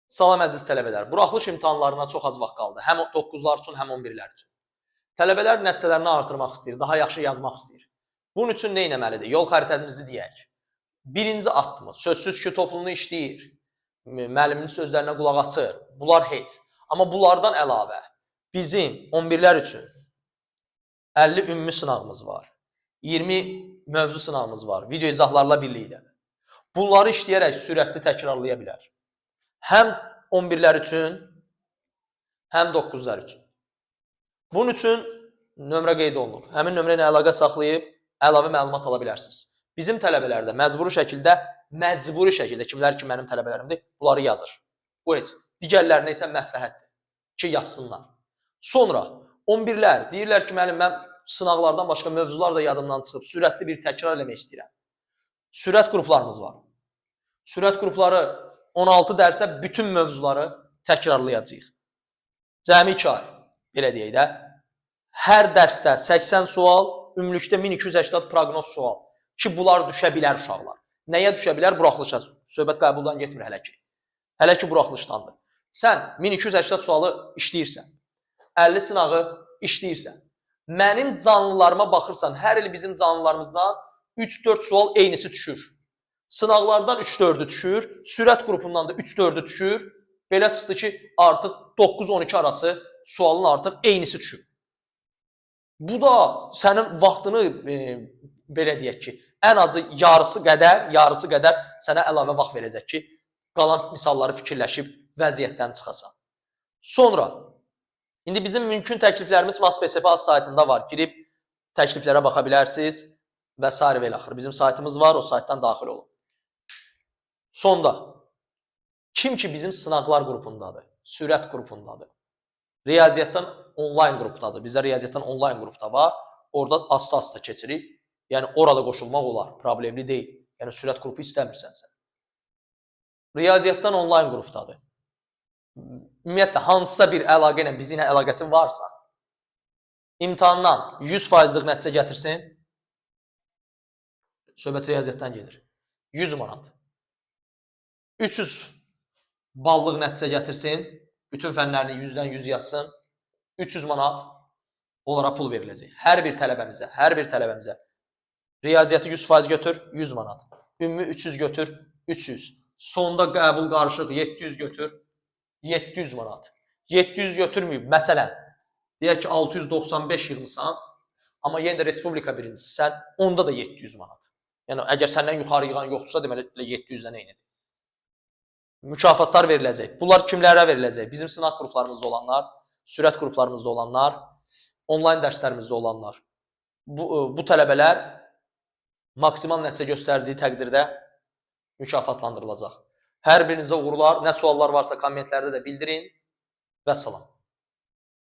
Salam əziz tələbələr. Buraxılış imtahanlarına çox az vaxt qaldı. Həm 9-lar üçün, həm 11-lər üçün. Tələbələr nəticələrini artırmaq istəyir, daha yaxşı yazmaq istəyir. Bunun üçün nə etməlidir? Yol xəritəmizi deyək. Birinci addımı, sözsüz ki, topluluğunu işləyir. Müəllimin sözlərinə qulaq asır. Bunlar heç. Amma bunlardan əlavə bizim 11-lər üçün 50 ümumi sınağımız var. 20 mövzu sınağımız var. Video izahlarla birlikdə. Bunları işləyərək sürətli təkrarlaya bilər. Həm 11-lər üçün, həm 9-lar üçün. Bunun üçün nömrə qeyd olunur. Həmin nömrə ilə əlaqə saxlayıb əlavə məlumat ala bilərsiniz. Bizim tələbələrdə məcburi şəkildə kimlər ki, mənim tələbələrimdir, bunları yazır. Bu heç. Digərlərinə isə məsləhətdir ki, yazsınlar. Sonra 11-lər deyirlər ki, müəllim, mən sınaqlardan başqa mövzular da yadımdan çıxıb, sürətli bir təkrar eləmək istəyirəm. Sürət qruplarımız var. Sürət qrupları 16 dərsə bütün mövzuları təkrarlayacağıq. Cəmi 2 ay, belə deyək də. Hər dərsdə 80 sual, ümumilikdə 1280 proqnoz sual. Ki, bunlar düşə bilər uşaqlar. Nəyə düşə bilər? Buraxılışa. Söhbət qəbuldan getmir hələ ki. Hələ ki, buraxılışdandır. Sən 1280 sualı işləyirsən, 50 sınağı işləyirsən. Mənim canlılarıma baxırsan, hər il bizim canlılarımızdan 3-4 sual eynisi düşür. Sınaqlardan 3-4'ü düşür, sürət qrupundan da 3-4'ü düşür. Belə çıxdı ki, artıq 9-12 arası sualın artıq eynisi düşür. Bu da sənin vaxtını, belə deyək ki, ən azı yarısı qədər sənə əlavə vaxt verəcək ki, qalan misalları fikirləşib vəziyyətdən çıxasan. Sonra, indi bizim mümkün təkliflərimiz VASPSP saytında var. Girib təkliflərə baxa bilərsiniz və s. və axır. Bizim saytımız var, o saytdan daxil olun. Sonda, kim ki bizim sınaqlar qrupundadır, sürət qrupundadır, riyaziyyatdan onlayn qrupdadır, bizdə riyaziyyatdan onlayn qrupda var, orada asta-asta keçirik, yəni orada qoşulmaq olar, problemli deyil, yəni sürət qrupu istəmirsənsə. Riyaziyyatdan onlayn qrupdadır. Ümumiyyətlə, hansısa bir əlaqə ilə bizimlə əlaqəsi varsa, imtahandan 100%'lik nəticə gətirsin, söhbət riyaziyyatdan gedir, 100 manat. 300 ballıq nəticə gətirsin, bütün fənlərini 100-dən 100 yazsın, 300 manat onlara pul veriləcək. Hər bir tələbəmizə. Riyaziyyatı 100% götür, 100 manat. Ümumi 300 götür, 300. Sonda qəbul qarışıq 700 götür, 700 manat. 700 götürməyib, məsələn, deyək ki, 695 yığmısan, amma yenə də respublika birincisisən, onda da 700 manat. Yəni, əgər səndən yuxarı yığan yoxdursa, deməli 700-dən eynidir. Mükafatlar veriləcək. Bunlar kimlərə veriləcək? Bizim sınaq qruplarımızda olanlar, sürət qruplarımızda olanlar, onlayn dərslərimizdə olanlar. Bu tələbələr maksimal nəticə göstərdiyi təqdirdə mükafatlandırılacaq. Hər birinizə uğurlar, nə suallar varsa kommentlərdə də bildirin və salam.